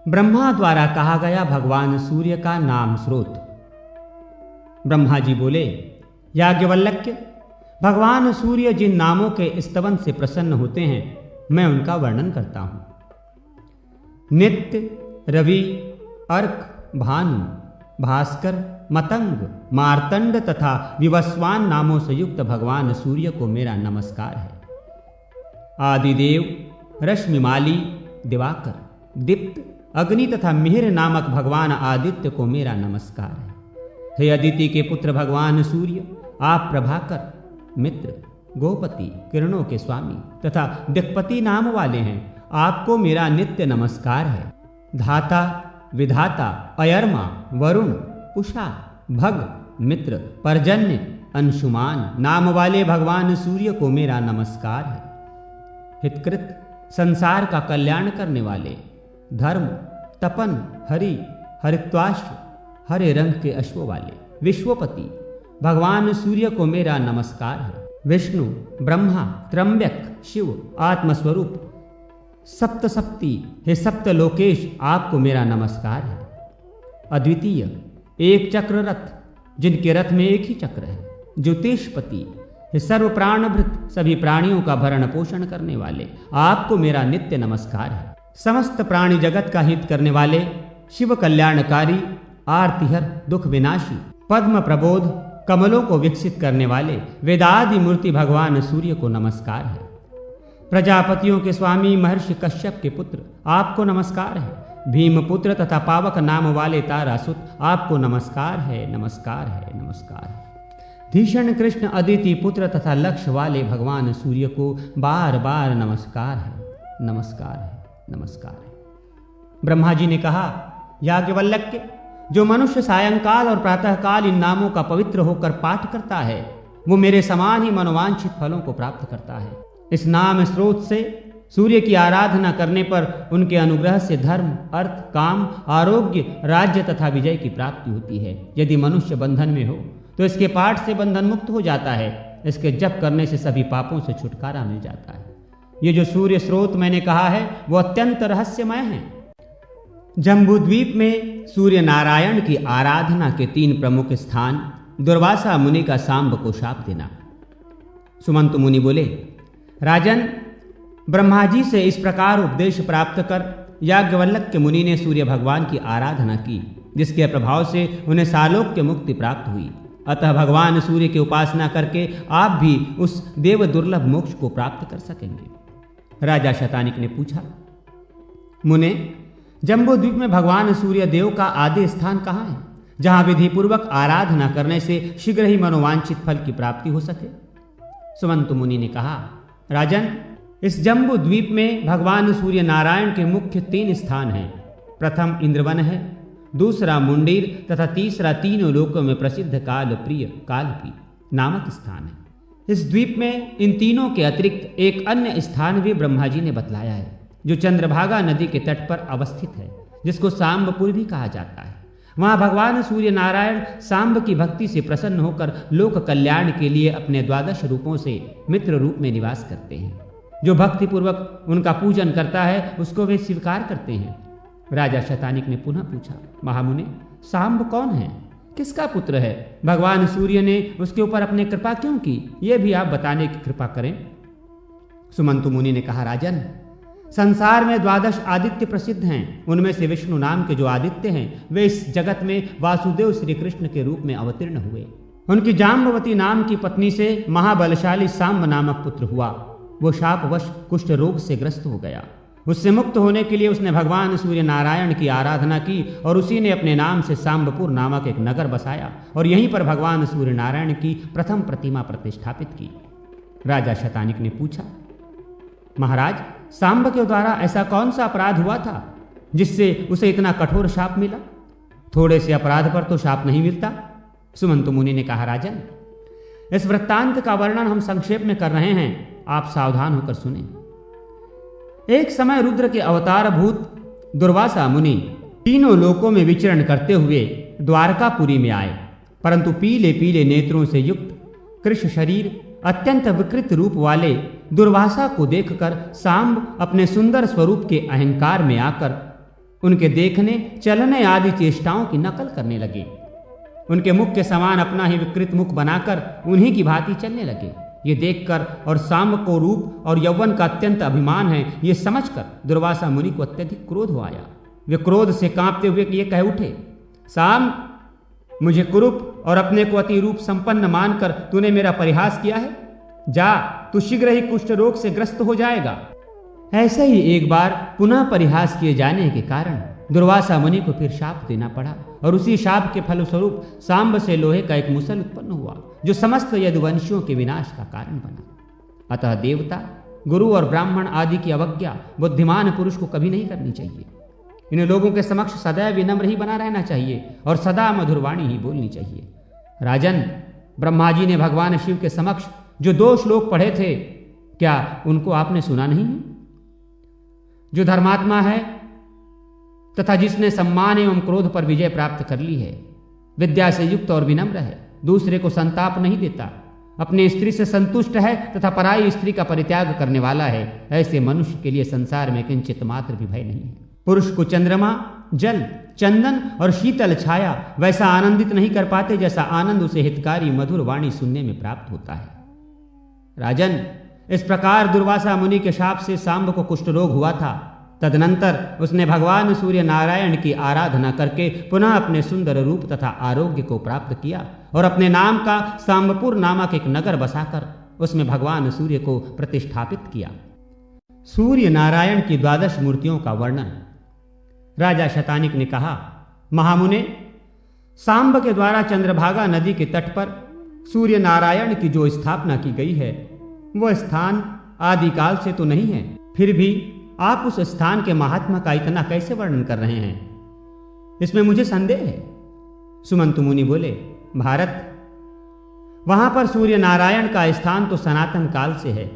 ब्रह्मा द्वारा कहा गया भगवान सूर्य का नाम स्रोत। ब्रह्मा जी बोले, याज्ञवल्क्य, भगवान सूर्य जिन नामों के स्तवन से प्रसन्न होते हैं मैं उनका वर्णन करता हूं। नित्य, रवि, अर्क, भानु, भास्कर, मतंग, मार्तंड तथा विवस्वान नामों से युक्त भगवान सूर्य को मेरा नमस्कार है। आदिदेव, रश्मिमाली, दिवाकर, दीप्त, अग्नि तथा मिहिर नामक भगवान आदित्य को मेरा नमस्कार है। हे अदिति के पुत्र भगवान सूर्य, आप प्रभाकर, मित्र, गोपति, किरणों के स्वामी तथा दिक्पति नाम वाले हैं। आपको मेरा नित्य नमस्कार है। धाता, विधाता, अयर्मा, वरुण, उषा, भग, मित्र, पर्जन्य, अंशुमान नाम वाले भगवान सूर्य को मेरा नमस्कार है। हितकृत, संसार का कल्याण करने वाले, धर्म, तपन, हरि, हरित्वाश्व, हरे रंग के अश्व वाले, विश्वपति भगवान सूर्य को मेरा नमस्कार है। विष्णु, ब्रह्मा, त्र्यंबक, शिव, आत्मस्वरूप, सप्तशक्ति, हे सप्त लोकेश, आपको मेरा नमस्कार है। अद्वितीय, एक चक्र रथ, जिनके रथ में एक ही चक्र है, ज्योतिषपति, हे सर्व प्राणभृत, सभी प्राणियों का भरण पोषण करने वाले, आपको मेरा नित्य नमस्कार है। समस्त प्राणी जगत का हित करने वाले, शिव कल्याणकारी, आर्तिहर, दुख विनाशी, पद्म प्रबोध, कमलों को विकसित करने वाले, वेदादि मूर्ति भगवान सूर्य को नमस्कार है। प्रजापतियों के स्वामी महर्षि कश्यप के पुत्र, आपको नमस्कार है। भीमपुत्र तथा पावक नाम वाले तारासुत, आपको नमस्कार है, नमस्कार है, नमस्कार है। भीषण कृष्ण अदिति पुत्र तथा लक्ष्य वाले भगवान सूर्य को बार बार नमस्कार है, नमस्कार है, नमस्कार है। ब्रह्मा जी ने कहा, याज्ञवल्क्य, जो मनुष्य सायंकाल और प्रातःकाल इन नामों का पवित्र होकर पाठ करता है वो मेरे समान ही मनोवांछित फलों को प्राप्त करता है। इस नाम स्रोत से सूर्य की आराधना करने पर उनके अनुग्रह से धर्म, अर्थ, काम, आरोग्य, राज्य तथा विजय की प्राप्ति होती है। यदि मनुष्य बंधन में हो तो इसके पाठ से बंधन मुक्त हो जाता है। इसके जप करने से सभी पापों से छुटकारा मिल जाता है। ये जो सूर्य स्रोत मैंने कहा है वो अत्यंत रहस्यमय है। जम्बूद्वीप में सूर्य नारायण की आराधना के 3 प्रमुख स्थान, दुर्वासा मुनि का सांब को शाप देना। सुमंत मुनि बोले, राजन, ब्रह्मा जी से इस प्रकार उपदेश प्राप्त कर याज्ञवल्क्य मुनि ने सूर्य भगवान की आराधना की, जिसके प्रभाव से उन्हें सालोक्य मुक्ति प्राप्त हुई। अतः भगवान सूर्य की उपासना करके आप भी उस देव दुर्लभ मोक्ष को प्राप्त कर सकेंगे। राजा शतानिक ने पूछा, मुने, जम्बूद्वीप में भगवान सूर्य देव का आदि स्थान कहाँ है, जहां विधि पूर्वक आराधना करने से शीघ्र ही मनोवांछित फल की प्राप्ति हो सके? सुमंत मुनि ने कहा, राजन, इस जम्बू द्वीप में भगवान सूर्य नारायण के मुख्य 3 स्थान हैं। प्रथम इंद्रवन है, दूसरा मुंडीर तथा तीसरा तीनों लोकों में प्रसिद्ध काल प्रिय कालपी नामक स्थान है। इस द्वीप में इन तीनों के अतिरिक्त एक अन्य स्थान भी ब्रह्मा जी ने बतलाया है, जो चंद्रभागा नदी के तट पर अवस्थित है, जिसको सांबपुर भी कहा जाता है। वहां भगवान सूर्य नारायण सांब की भक्ति से प्रसन्न होकर लोक कल्याण के लिए अपने 12 रूपों से मित्र रूप में निवास करते हैं। जो भक्ति पूर्वक उनका पूजन करता है उसको वे स्वीकार करते हैं। राजा शतानिक ने पुनः पूछा, महामुने, सांब कौन है, किसका पुत्र है? भगवान सूर्य ने उसके ऊपर अपनी कृपा क्यों की, ये भी आप बताने की कृपा करें। सुमंतु मुनि ने कहा, राजन, संसार में 12 आदित्य प्रसिद्ध हैं। उनमें से विष्णु नाम के जो आदित्य हैं वे इस जगत में वासुदेव श्री कृष्ण के रूप में अवतीर्ण हुए। उनकी जाम्बवती नाम की पत्नी से महाबलशाली सांब नामक पुत्र हुआ। वो शापवश कुष्ठ रोग से ग्रस्त हो गया। उससे मुक्त होने के लिए उसने भगवान सूर्य नारायण की आराधना की और उसी ने अपने नाम से सांबपुर नामक एक नगर बसाया और यहीं पर भगवान सूर्य नारायण की प्रथम प्रतिमा प्रतिष्ठापित की। राजा शतानिक ने पूछा, महाराज, सांब के द्वारा ऐसा कौन सा अपराध हुआ था जिससे उसे इतना कठोर शाप मिला? थोड़े से अपराध पर तो शाप नहीं मिलता। सुमंतु मुनि ने कहा, राजन, इस वृत्तांत का वर्णन हम संक्षेप में कर रहे हैं, आप सावधान होकर सुने। एक समय रुद्र के अवतार भूत दुर्वासा मुनि तीनों लोकों में विचरण करते हुए द्वारकापुरी में आए, परंतु पीले पीले नेत्रों से युक्त कृश शरीर अत्यंत विकृत रूप वाले दुर्वासा को देखकर सांब अपने सुंदर स्वरूप के अहंकार में आकर उनके देखने, चलने आदि चेष्टाओं की नकल करने लगे। उनके मुख के समान अपना ही विकृत मुख बनाकर उन्हीं की भांति चलने लगे। ये देखकर और सांब को रूप और यौवन का अत्यंत अभिमान है, ये समझकर दुर्वासा मुनि को अत्यधिक क्रोध हो आया। वे क्रोध से कांपते हुए ये कह उठे, सांब, मुझे कुरूप और अपने को अति रूप संपन्न मानकर तूने मेरा परिहास किया है। जा, तू शीघ्र ही कुष्ठ रोग से ग्रस्त हो जाएगा। ऐसे ही एक बार पुनः परिहास किए जाने के कारण दुर्वासा मुनि को फिर शाप देना पड़ा और उसी शाप के फलस्वरूप सांब से लोहे का एक मुसल उत्पन्न हुआ जो समस्त यदुवंशियों के विनाश का कारण बना। अतः देवता, गुरु और ब्राह्मण आदि की अवज्ञा बुद्धिमान पुरुष को कभी नहीं करनी चाहिए। इन लोगों के समक्ष सदैव विनम्र ही बना रहना चाहिए और सदा मधुरवाणी ही बोलनी चाहिए। राजन, ब्रह्मा जी ने भगवान शिव के समक्ष जो 2 श्लोक पढ़े थे, क्या उनको आपने सुना नहीं है? जो धर्मात्मा है तथा जिसने सम्मान एवं क्रोध पर विजय प्राप्त कर ली है, विद्या से युक्त और विनम्र है, दूसरे को संताप नहीं देता, अपने स्त्री से संतुष्ट है तथा पराई स्त्री का परित्याग करने वाला है, ऐसे मनुष्य के लिए संसार में किंचित मात्र भी भय नहीं है। पुरुष को चंद्रमा, जल, चंदन और शीतल छाया वैसा आनंदित नहीं कर पाते जैसा आनंद उसे हितकारी मधुर वाणी सुनने में प्राप्त होता है। राजन, इस प्रकार दुर्वासा मुनि के शाप से सांब को कुष्ठ रोग हुआ था। तदनंतर उसने भगवान सूर्य नारायण की आराधना करके पुनः अपने सुंदर रूप तथा आरोग्य को प्राप्त किया और अपने नाम का सांबपुर नामक एक नगर बसाकर उसमें भगवान सूर्य को प्रतिष्ठापित किया। सूर्य नारायण की 12 मूर्तियों का वर्णन। राजा शतानिक ने कहा, महामुने, सांब के द्वारा चंद्रभागा नदी के तट पर सूर्य नारायण की जो स्थापना की गई है वह स्थान आदिकाल से तो नहीं है, फिर भी आप उस स्थान के महात्मा का इतना कैसे वर्णन कर रहे हैं, इसमें मुझे संदेह है। सुमंतु मुनि बोले, भारत, वहां पर सूर्य नारायण का स्थान तो सनातन काल से है।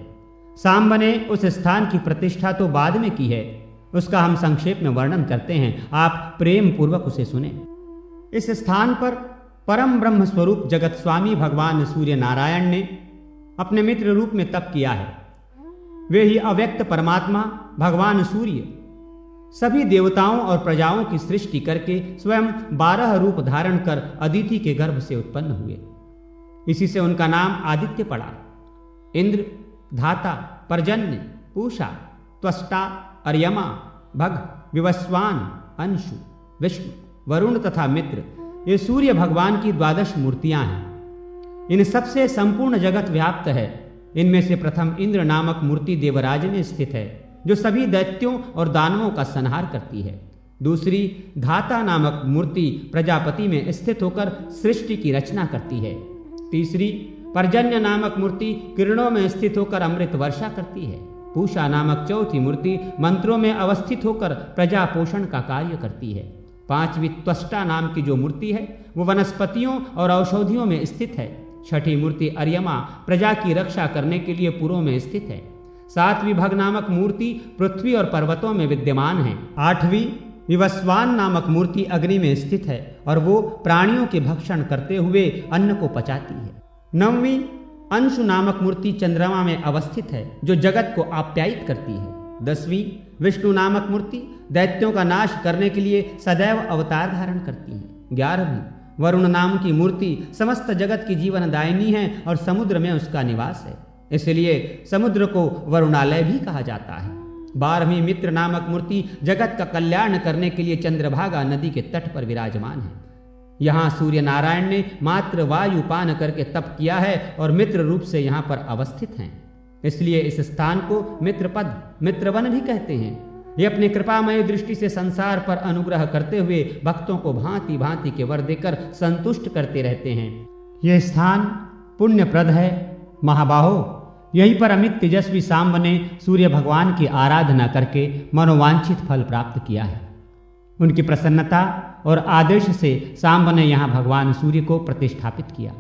सांब ने उस स्थान की प्रतिष्ठा तो बाद में की है, उसका हम संक्षेप में वर्णन करते हैं, आप प्रेम पूर्वक उसे सुने। इस स्थान पर परम ब्रह्म स्वरूप जगत स्वामी भगवान सूर्य नारायण ने अपने मित्र रूप में तप किया है। वे ही अव्यक्त परमात्मा भगवान सूर्य सभी देवताओं और प्रजाओं की सृष्टि करके स्वयं 12 रूप धारण कर अदिति के गर्भ से उत्पन्न हुए। इसी से उनका नाम आदित्य पड़ा। इंद्र, धाता, पर्जन्य, पूषा, त्वष्टा, अर्यमा, भग, विवस्वान, अंशु, विष्णु, वरुण तथा मित्र, ये सूर्य भगवान की 12 मूर्तियां हैं। इन सबसे संपूर्ण जगत व्याप्त है। इनमें से प्रथम इंद्र नामक मूर्ति देवराज में स्थित है जो सभी दैत्यों और दानवों का संहार करती है। दूसरी धाता नामक मूर्ति प्रजापति में स्थित होकर सृष्टि की रचना करती है। तीसरी पर्जन्य नामक मूर्ति किरणों में स्थित होकर अमृत वर्षा करती है। पूषा नामक चौथी मूर्ति मंत्रों में अवस्थित होकर प्रजा पोषण का कार्य करती है। 5वीं त्वष्टा नाम की जो मूर्ति है वो वनस्पतियों और औषधियों में स्थित है। 6ठी मूर्ति अर्यमा प्रजा की रक्षा करने के लिए पुरों में स्थित है। 7वीं भग नामक मूर्ति पृथ्वी और पर्वतों में विद्यमान है। 8वीं विवस्वान नामक मूर्ति अग्नि में स्थित है और वो प्राणियों के भक्षण करते हुए अन्न को पचाती है। 9वीं अंशु नामक मूर्ति चंद्रमा में अवस्थित है जो जगत को आप्यायित करती है। 10वीं विष्णु नामक मूर्ति दैत्यों का नाश करने के लिए सदैव अवतार धारण करती है। 11वीं वरुण नाम की मूर्ति समस्त जगत की जीवनदायिनी है और समुद्र में उसका निवास है, इसलिए समुद्र को वरुणालय भी कहा जाता है। 12वीं मित्र नामक मूर्ति जगत का कल्याण करने के लिए चंद्रभागा नदी के तट पर विराजमान है। यहाँ सूर्य नारायण ने मात्र वायु पान करके तप किया है और मित्र रूप से यहाँ पर अवस्थित हैं, इसलिए इस स्थान को मित्रपद, मित्रवन भी कहते हैं। ये अपनी कृपामय दृष्टि से संसार पर अनुग्रह करते हुए भक्तों को भांति भांति के वर देकर संतुष्ट करते रहते हैं। यह स्थान पुण्यप्रद है। महाबाहो, यहीं पर अमित तेजस्वी सांब ने सूर्य भगवान की आराधना करके मनोवांछित फल प्राप्त किया है। उनकी प्रसन्नता और आदेश से सांब ने यहाँ भगवान सूर्य को प्रतिष्ठापित किया।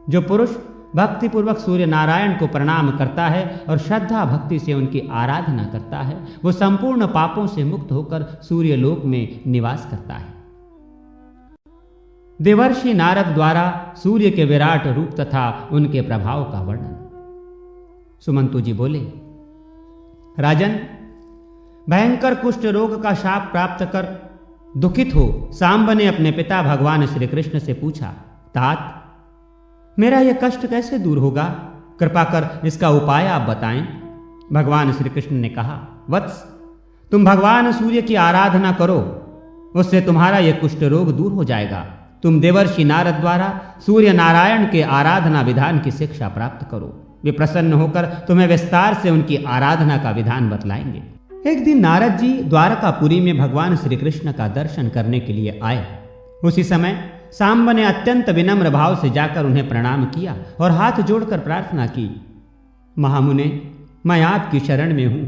जो पुरुष भक्ति पूर्वक सूर्य नारायण को प्रणाम करता है और श्रद्धा भक्ति से उनकी आराधना करता है वो संपूर्ण पापों से मुक्त होकर सूर्य लोक में निवास करता है। देवर्षि नारद द्वारा सूर्य के विराट रूप तथा उनके प्रभाव का वर्णन। सुमंतु जी बोले, राजन, भयंकर कुष्ठ रोग का शाप प्राप्त कर दुखित हो सांब ने अपने पिता भगवान श्री कृष्ण से पूछा, तात, मेरा यह कष्ट कैसे दूर होगा? कृपा कर इसका उपाय आप बताएं। भगवान श्री कृष्ण ने कहा, वत्स, तुम भगवान सूर्य की आराधना करो, उससे तुम्हारा यह कुष्ठ रोग दूर हो जाएगा। तुम देवर्षि नारद द्वारा सूर्य नारायण के आराधना विधान की शिक्षा प्राप्त करो। वे प्रसन्न होकर तुम्हें विस्तार से उनकी आराधना का विधान बतलाएंगे। एक दिन नारद जी द्वारकापुरी में भगवान श्री कृष्ण का दर्शन करने के लिए आए। उसी समय सांब ने अत्यंत विनम्र भाव से जाकर उन्हें प्रणाम किया और हाथ जोड़कर प्रार्थना की, महामुने, मैं आपकी शरण में हूं।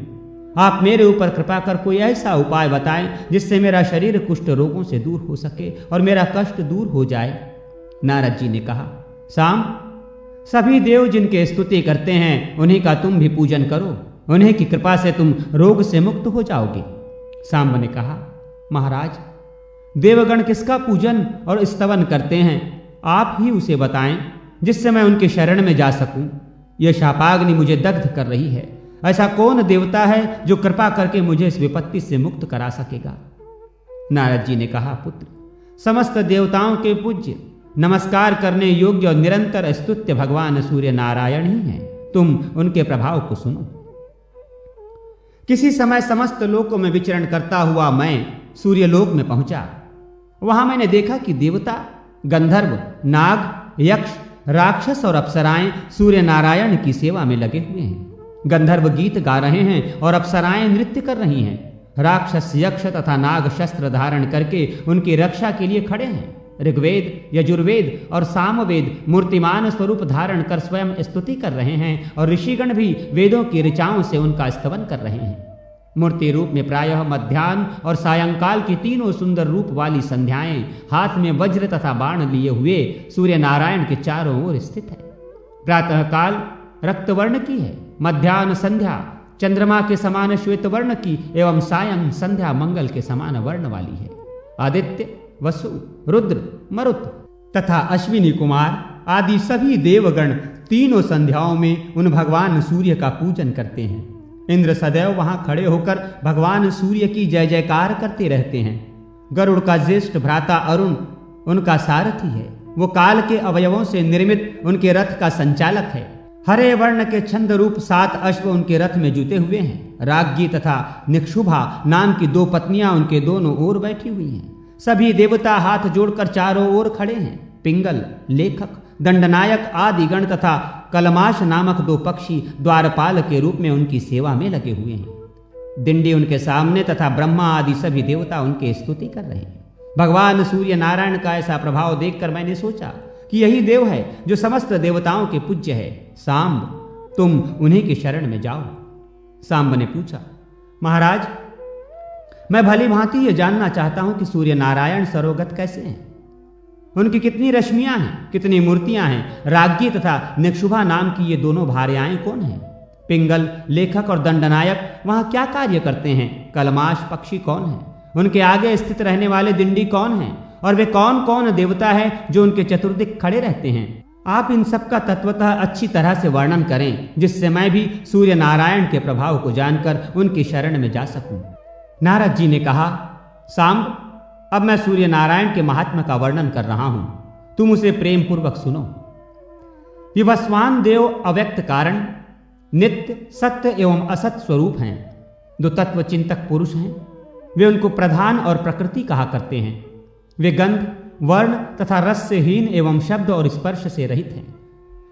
आप मेरे ऊपर कृपा कर कोई ऐसा उपाय बताएं जिससे मेरा शरीर कुष्ठ रोगों से दूर हो सके और मेरा कष्ट दूर हो जाए। नारद जी ने कहा, सांब, सभी देव जिनके स्तुति करते हैं उन्हीं का तुम भी पूजन करो, उन्हीं की कृपा से तुम रोग से मुक्त हो जाओगे। सांब ने कहा, महाराज, देवगण किसका पूजन और स्तवन करते हैं, आप ही उसे बताएं जिससे मैं उनके शरण में जा सकूं। यह शापाग्नि मुझे दग्ध कर रही है। ऐसा कौन देवता है जो कृपा करके मुझे इस विपत्ति से मुक्त करा सकेगा? नारद जी ने कहा, पुत्र, समस्त देवताओं के पूज्य, नमस्कार करने योग्य और निरंतर स्तुत्य भगवान सूर्य नारायण ही हैं। तुम उनके प्रभाव को सुनो। किसी समय समस्त लोकों में विचरण करता हुआ मैं सूर्यलोक में पहुंचा। वहां मैंने देखा कि देवता, गंधर्व, नाग, यक्ष, राक्षस और अप्सराएं सूर्य नारायण की सेवा में लगे हुए हैं। गंधर्व गीत गा रहे हैं और अप्सराएं नृत्य कर रही हैं। राक्षस, यक्ष तथा नाग शस्त्र धारण करके उनकी रक्षा के लिए खड़े हैं। ऋग्वेद, यजुर्वेद और सामवेद मूर्तिमान स्वरूप धारण कर स्वयं स्तुति कर रहे हैं और ऋषिगण भी वेदों की ऋचाओं से उनका स्तवन कर रहे हैं। मूर्ति रूप में प्रायः मध्याह्न और सायंकाल की तीनों सुंदर रूप वाली संध्याएं हाथ में वज्र तथा बाण लिए हुए सूर्य नारायण के चारों ओर स्थित है। प्रातः काल रक्तवर्ण की है, मध्याह्न संध्या चंद्रमा के समान श्वेत वर्ण की एवं सायं संध्या मंगल के समान वर्ण वाली है। आदित्य, वसु, रुद्र, मरुत तथा अश्विनी कुमार आदि सभी देवगण तीनों संध्याओं में उन भगवान सूर्य का पूजन करते हैं। इंद्र सदैव वहां खड़े होकर भगवान सूर्य की जय जयकार करते रहते हैं। गरुड़ का ज्येष्ठ भ्राता अरुण उनका सारथी है। वो काल के अवयवों से निर्मित उनके रथ का संचालक है। हरे वर्ण के छंद रूप 7 अश्व उनके रथ में जुटे हुए हैं। राज्ञी तथा निक्षुभा नाम की 2 पत्नियां उनके दोनों ओर बैठी हुई हैं। सभी देवता हाथ जोड़कर चारों ओर खड़े हैं। पिंगल, लेखक, दंडनायक आदि गण तथा कलमाश नामक 2 पक्षी द्वारपाल के रूप में उनकी सेवा में लगे हुए हैं। दिंडी उनके सामने तथा ब्रह्मा आदि सभी देवता उनके स्तुति कर रहे हैं। भगवान सूर्य नारायण का ऐसा प्रभाव देखकर मैंने सोचा कि यही देव है जो समस्त देवताओं के पूज्य है। सांब, तुम उन्हीं की शरण में जाओ। सांब ने पूछा, महाराज, मैं भली भांति ये जानना चाहता हूं कि सूर्य नारायण सरोगत कैसे हैं। उनकी कितनी रश्मियां हैं, कितनी मूर्तियां हैं। राज्ञी तथा निक्षुभा नाम की ये दोनों भार्याएं कौन हैं? पिंगल, लेखक और दंडनायक वहां क्या कार्य करते हैं? कलमाश पक्षी कौन है? उनके आगे स्थित रहने वाले दिंडी कौन हैं? और वे कौन कौन देवता है जो उनके चतुर्दिक खड़े रहते हैं? आप इन सब का तत्वतः अच्छी तरह से वर्णन करें, जिससे मैं भी सूर्य नारायण के प्रभाव को जानकर उनकी शरण में जा सकूं। नारद जी ने कहा, सांब, अब मैं सूर्य नारायण के महात्म्य का वर्णन कर रहा हूं, तुम उसे प्रेम पूर्वक सुनो। विवस्वान देव अव्यक्त कारण, नित्य, सत्य एवं असत स्वरूप हैं। 2 तत्व चिंतक पुरुष हैं। वे उनको प्रधान और प्रकृति कहा करते हैं। वे गंध, वर्ण तथा रस से हीन एवं शब्द और स्पर्श से रहित हैं।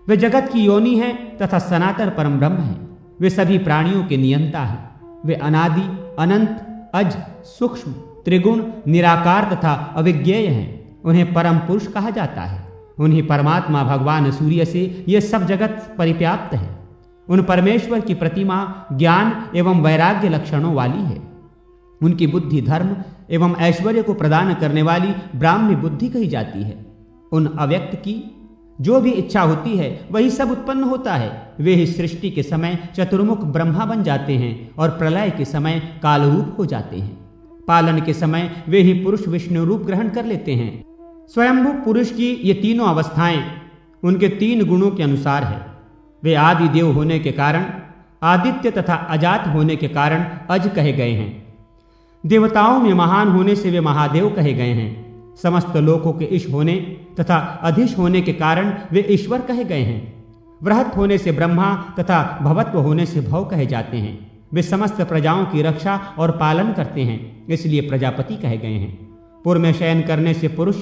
वे जगत की योनि हैं तथा सनातन परम ब्रह्म हैं। वे सभी प्राणियों के नियंता हैं। वे अनादि, अनंत, अज, सूक्ष्म, त्रिगुण, निराकार तथा अविज्ञेय हैं। उन्हें परम पुरुष कहा जाता है। उन्हीं परमात्मा भगवान सूर्य से ये सब जगत परिव्याप्त है। उन परमेश्वर की प्रतिमा ज्ञान एवं वैराग्य लक्षणों वाली है। उनकी बुद्धि धर्म एवं ऐश्वर्य को प्रदान करने वाली ब्राह्मी बुद्धि कही जाती है। उन अव्यक्त की जो भी इच्छा होती है वही सब उत्पन्न होता है। वे ही सृष्टि के समय चतुर्मुख ब्रह्मा बन जाते हैं और प्रलय के समय कालरूप हो जाते हैं। पालन के समय वे ही पुरुष विष्णु रूप ग्रहण कर लेते हैं। स्वयंभू पुरुष की ये तीनों अवस्थाएं उनके 3 गुणों के अनुसार है। वे आदि देव होने के कारण आदित्य तथा अजात होने के कारण अज कहे गए हैं। देवताओं में महान होने से वे महादेव कहे गए हैं। समस्त लोकों के ईश होने तथा अधीश होने के कारण वे ईश्वर कहे गए हैं। वृहत होने से ब्रह्मा तथा भवत्व होने से भव कहे जाते हैं। वे समस्त प्रजाओं की रक्षा और पालन करते हैं, इसलिए प्रजापति कहे गए हैं। पूर्व में शयन करने से पुरुष,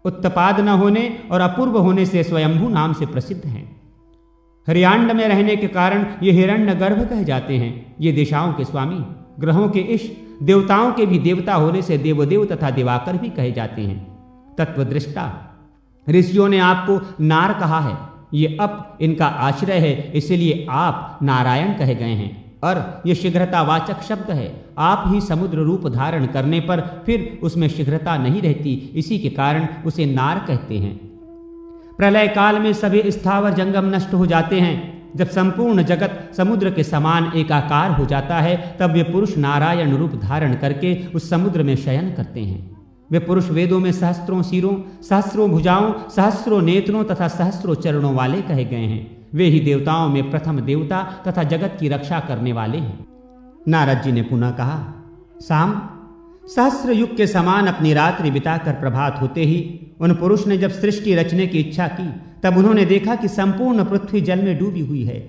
उत्तपाद न होने और अपूर्व होने से स्वयंभू नाम से प्रसिद्ध हैं। हरियांड में रहने के कारण ये हिरण्यगर्भ कहे जाते हैं। ये दिशाओं के स्वामी, ग्रहों के ईश, देवताओं के भी देवता होने से देवदेव तथा दिवाकर भी कहे जाते हैं। तत्वदृष्टा, ऋषियों ने आपको नार कहा है। ये अप इनका आश्रय है, इसलिए आप नारायण कहे गए हैं। और ये शीघ्रतावाचक शब्द है। आप ही समुद्र रूप धारण करने पर फिर उसमें शीघ्रता नहीं रहती, इसी के कारण उसे नार कहते हैं। प्रलय काल में सभी स्थावर जंगम नष्ट हो जाते हैं। जब संपूर्ण जगत समुद्र के समान एकाकार हो जाता है, तब वे पुरुष नारायण रूप धारण करके उस समुद्र में शयन करते हैं। वे पुरुष वेदों में सहस्त्रों सिरों, सहस्त्रों भुजाओं, सहस्त्रों नेत्रों तथा सहस्त्रों चरणों वाले कहे गए हैं। वे ही देवताओं में प्रथम देवता तथा जगत की रक्षा करने वाले हैं। नारद जी ने पुनः कहा, साम, सहस्त्र युग के समान अपनी रात्रि बिताकर प्रभात होते ही उन पुरुष ने जब सृष्टि रचने की इच्छा की, तब उन्होंने देखा कि संपूर्ण पृथ्वी जल में डूबी हुई है।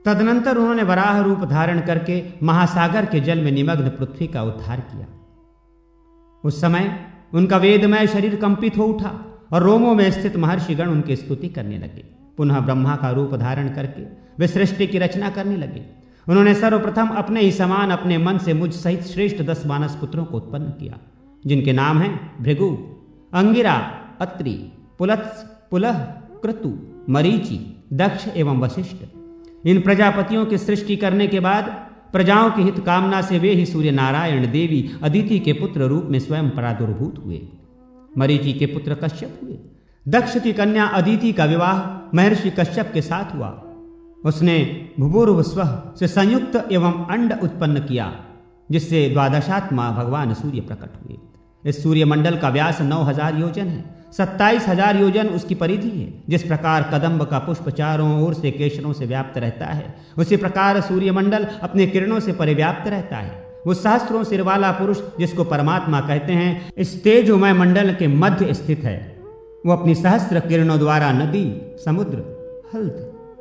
तदनंतर उन्होंने वराह रूप धारण करके महासागर के जल में निमग्न पृथ्वी का उद्धार किया। उस समय उनका वेदमय शरीर कंपित हो उठा और रोमों में स्थित महर्षिगण उनकी स्तुति करने लगे। पुनः ब्रह्मा का रूप धारण करके वे सृष्टि की रचना करने लगे। उन्होंने सर्वप्रथम अपने ही समान अपने मन से मुझ सहित श्रेष्ठ 10 मानस पुत्रों को उत्पन्न किया, जिनके नाम हैं भृगु, अंगिरा, अत्रि, पुलत्स, पुलह, क्रतु, मरीचि, दक्ष एवं वशिष्ठ। इन प्रजापतियों की सृष्टि करने के बाद प्रजाओं की हित कामना से वे ही सूर्य नारायण देवी अदिति के पुत्र रूप में स्वयं प्रादुर्भूत हुए। मरीचि के पुत्र कश्यप हुए। दक्ष की कन्या अदिति का विवाह महर्षि कश्यप के साथ हुआ। उसने भूभुर्भुव स्वः से संयुक्त एवं अंड उत्पन्न किया, जिससे द्वादशात्मा भगवान सूर्य प्रकट हुए। इस सूर्यमंडल का व्यास 9000 योजन है। 27,000 योजन उसकी परिधि है। जिस प्रकार कदम्ब का पुष्प चारों ओर से केशरों से व्याप्त रहता है, उसी प्रकार सूर्यमंडल अपने किरणों से परिव्याप्त रहता है। वो सहस्त्रों सिर वाला पुरुष, जिसको परमात्मा कहते हैं, इस तेजोमय मंडल के मध्य स्थित है। वो अपनी सहस्त्र किरणों द्वारा नदी, समुद्र, हल्द,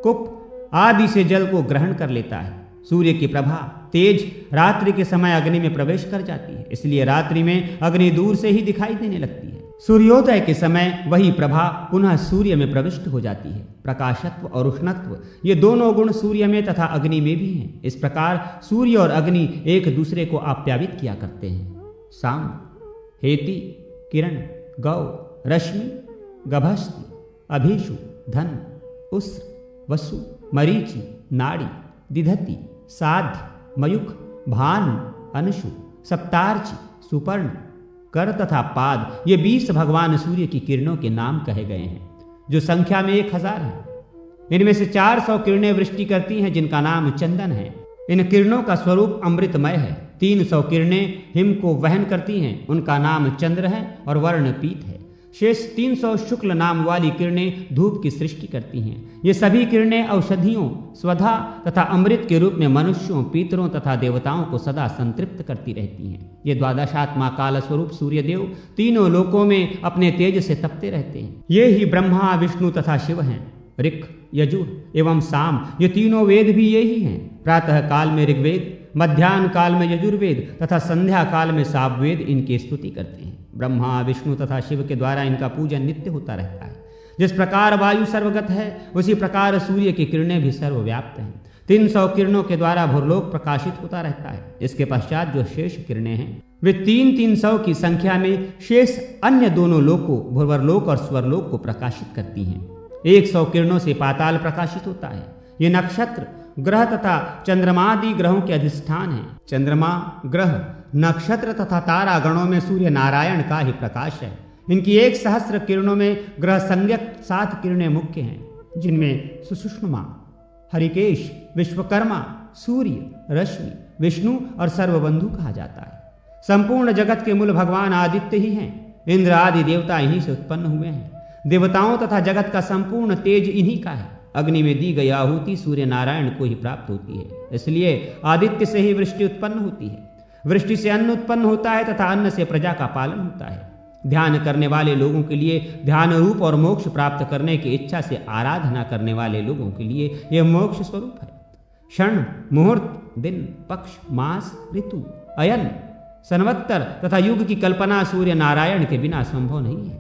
कुप आदि से जल को ग्रहण कर लेता है। सूर्य की प्रभा तेज रात्रि के समय अग्नि में प्रवेश कर जाती है, इसलिए रात्रि में अग्नि दूर से ही दिखाई देने लगती है। सूर्योदय के समय वही प्रभा पुनः सूर्य में प्रविष्ट हो जाती है। प्रकाशत्व और उष्णत्व ये दोनों गुण सूर्य में तथा अग्नि में भी हैं। इस प्रकार सूर्य और अग्नि एक दूसरे को आप्यावित किया करते हैं। साम, हेति, किरण, गौ, रश्मि, गभस्ति, अभिषु, धन, उस्र, वसु, मरीचि, नाड़ी, दिधति, साध्य, मयुख, भानु, अनशु, सप्तार्चि, सुपर्ण, कर तथा पाद ये 20 भगवान सूर्य की किरणों के नाम कहे गए हैं, जो संख्या में 1000 है। इनमें से 400 किरणें वृष्टि करती हैं, जिनका नाम चंदन है। इन किरणों का स्वरूप अमृतमय है। 300 किरणें हिम को वहन करती हैं, उनका नाम चंद्र है और वर्ण पीत है। शेष 300 शुक्ल नाम वाली किरणें धूप की सृष्टि करती हैं। ये सभी किरणें औषधियों, स्वधा तथा अमृत के रूप में मनुष्यों, पितरों तथा देवताओं को सदा संतृप्त करती रहती हैं। ये द्वादशात्मा काल स्वरूप सूर्यदेव तीनों लोकों में अपने तेज से तपते रहते हैं। ये ही ब्रह्मा, विष्णु तथा शिव हैं। ऋक्, यजुर एवं साम ये तीनों वेद भी ये ही हैं। प्रातः काल में ऋग्वेद, मध्याह्न काल में यजुर्वेद तथा संध्या काल में सामवेद इनकी स्तुति करते हैं। ब्रह्मा, विष्णु तथा शिव के द्वारा इनका पूजन नित्य होता रहता है। जिस प्रकार वायु सर्वगत है, उसी प्रकार सूर्य की किरणें भी सर्वव्याप्त हैं। 300 किरणों के द्वारा भूलोक प्रकाशित होता रहता है। इसके पश्चात जो शेष किरणें हैं, वे 300 की संख्या में शेष अन्य दोनों लोकों, भूर्वरलोक और स्वरलोक को प्रकाशित करती हैं। 100 किरणों से पाताल प्रकाशित होता है। ये नक्षत्र, ग्रह तथा चंद्रमादि ग्रहों के अधिष्ठान हैं। चंद्रमा, ग्रह, नक्षत्र तथा तारा गणों में सूर्य नारायण का ही प्रकाश है। इनकी 1,000 किरणों में ग्रह संज्ञक 7 किरणें मुख्य हैं, जिनमें सुषुम्ना, हरिकेश, विश्वकर्मा, सूर्य, रश्मि, विष्णु और सर्वबंधु कहा जाता है। संपूर्ण जगत के मूल भगवान आदित्य ही हैं। इंद्र आदि देवता इन्हीं से उत्पन्न हुए हैं। देवताओं तथा जगत का संपूर्ण तेज इन्हीं का है। अग्नि में दी गई आहुति सूर्य नारायण को ही प्राप्त होती है, इसलिए आदित्य से ही वृष्टि उत्पन्न होती है। वृष्टि से अन्न उत्पन्न होता है तथा अन्न से प्रजा का पालन होता है। ध्यान करने वाले लोगों के लिए ध्यान रूप और मोक्ष प्राप्त करने की इच्छा से आराधना करने वाले लोगों के लिए यह मोक्ष स्वरूप है। क्षण, मुहूर्त, दिन, पक्ष, मास, ऋतु, अयन, संवत्सर तथा युग की कल्पना सूर्य नारायण के बिना संभव नहीं है।